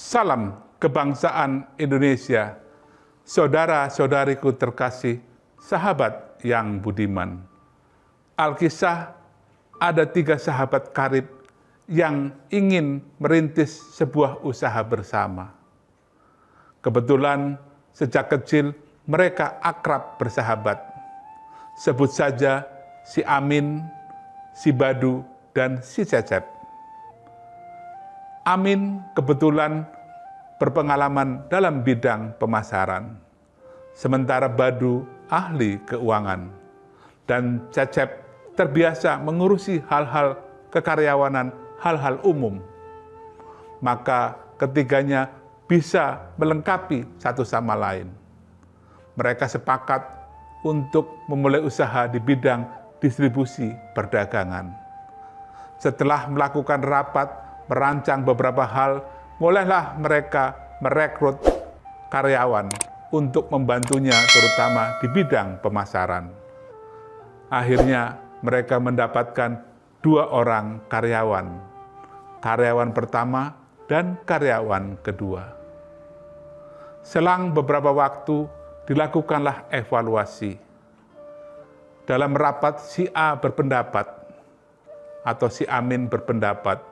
Salam kebangsaan Indonesia, saudara-saudariku terkasih, sahabat yang budiman. Alkisah, ada 3 sahabat karib yang ingin merintis sebuah usaha bersama. Kebetulan sejak kecil mereka akrab bersahabat. Sebut saja si Amin, si Badu, dan si Cecep. Amin kebetulan berpengalaman dalam bidang pemasaran, sementara Badu ahli keuangan, dan Cecep terbiasa mengurusi hal-hal kekaryawanan, hal-hal umum. Maka ketiganya bisa melengkapi satu sama lain. Mereka sepakat untuk memulai usaha di bidang distribusi perdagangan. Setelah melakukan rapat, merancang beberapa hal, mulailah mereka merekrut karyawan untuk membantunya, terutama di bidang pemasaran. Akhirnya mereka mendapatkan 2 orang karyawan, karyawan pertama dan karyawan kedua. Selang beberapa waktu dilakukanlah evaluasi. Dalam rapat si A berpendapat, atau si Amin berpendapat,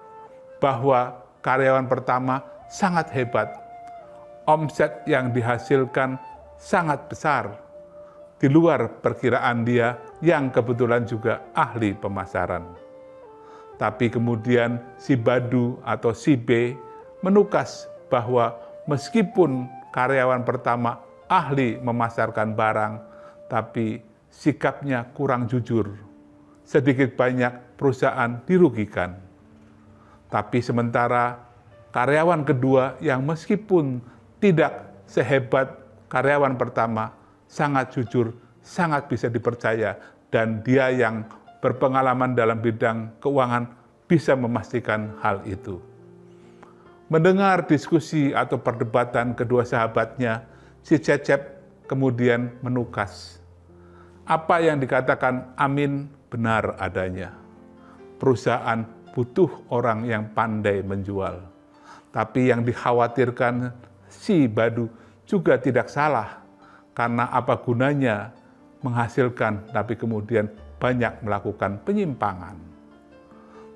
bahwa karyawan pertama sangat hebat, omset yang dihasilkan sangat besar, di luar perkiraan dia yang kebetulan juga ahli pemasaran. Tapi kemudian si Badu atau si B menukas bahwa meskipun karyawan pertama ahli memasarkan barang, tapi sikapnya kurang jujur. Sedikit banyak perusahaan dirugikan. Tapi sementara karyawan kedua yang meskipun tidak sehebat karyawan pertama, sangat jujur, sangat bisa dipercaya, dan dia yang berpengalaman dalam bidang keuangan bisa memastikan hal itu. Mendengar diskusi atau perdebatan kedua sahabatnya, si Cecep kemudian menukas. Apa yang dikatakan Amin benar adanya. Perusahaan butuh orang yang pandai menjual. Tapi yang dikhawatirkan si Badu juga tidak salah, karena apa gunanya menghasilkan tapi kemudian banyak melakukan penyimpangan.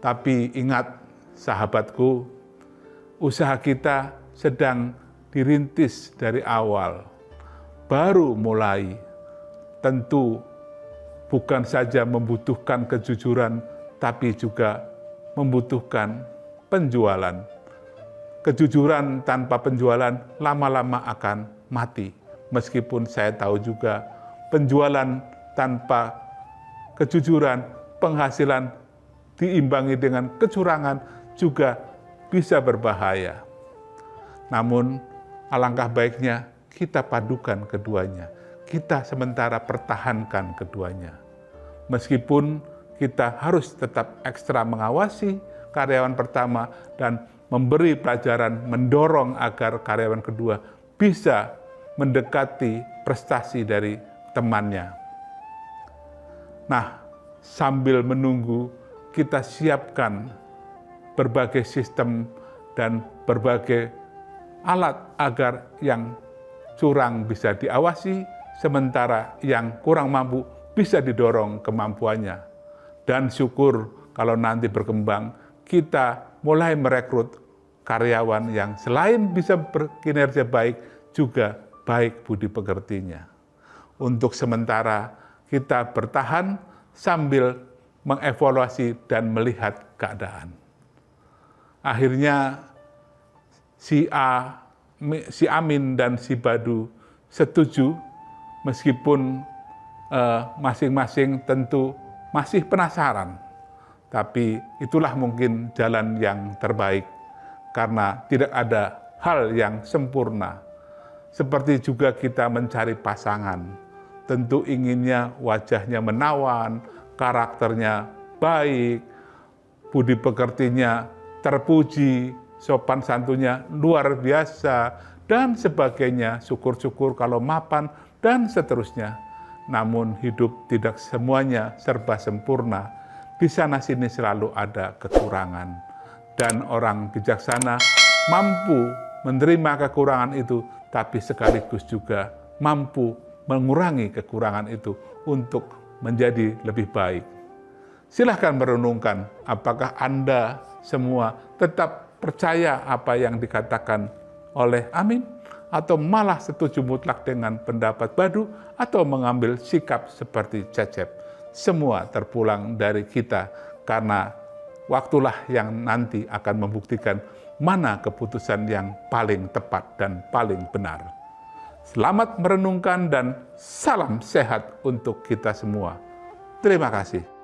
Tapi ingat sahabatku, usaha kita sedang dirintis dari awal, baru mulai. Tentu bukan saja membutuhkan kejujuran, tapi juga membutuhkan penjualan. Kejujuran tanpa penjualan lama-lama akan mati. Meskipun saya tahu juga penjualan tanpa kejujuran, penghasilan diimbangi dengan kecurangan juga bisa berbahaya. Namun alangkah baiknya kita padukan keduanya. Kita sementara pertahankan keduanya. Meskipun kita harus tetap ekstra mengawasi karyawan pertama dan memberi pelajaran, mendorong agar karyawan kedua bisa mendekati prestasi dari temannya. Nah, sambil menunggu, kita siapkan berbagai sistem dan berbagai alat agar yang curang bisa diawasi, sementara yang kurang mampu bisa didorong kemampuannya. Dan syukur kalau nanti berkembang, kita mulai merekrut karyawan yang selain bisa berkinerja baik, juga baik budi pekertinya. Untuk sementara, kita bertahan sambil mengevaluasi dan melihat keadaan. Akhirnya, si Amin dan si Badu setuju, meskipun masing-masing tentu masih penasaran. Tapi itulah mungkin jalan yang terbaik, karena tidak ada hal yang sempurna. Seperti juga kita mencari pasangan, tentu inginnya wajahnya menawan, karakternya baik, budi pekertinya terpuji, sopan santunnya luar biasa, dan sebagainya, syukur-syukur kalau mapan, dan seterusnya. Namun hidup tidak semuanya serba sempurna. Di sana-sini selalu ada kekurangan. Dan orang bijaksana mampu menerima kekurangan itu, tapi sekaligus juga mampu mengurangi kekurangan itu untuk menjadi lebih baik. Silahkan merenungkan apakah Anda semua tetap percaya apa yang dikatakan oleh Amin, atau malah setuju mutlak dengan pendapat Badu, atau mengambil sikap seperti Cecep. Semua terpulang dari kita, karena waktulah yang nanti akan membuktikan mana keputusan yang paling tepat dan paling benar. Selamat merenungkan dan salam sehat untuk kita semua. Terima kasih.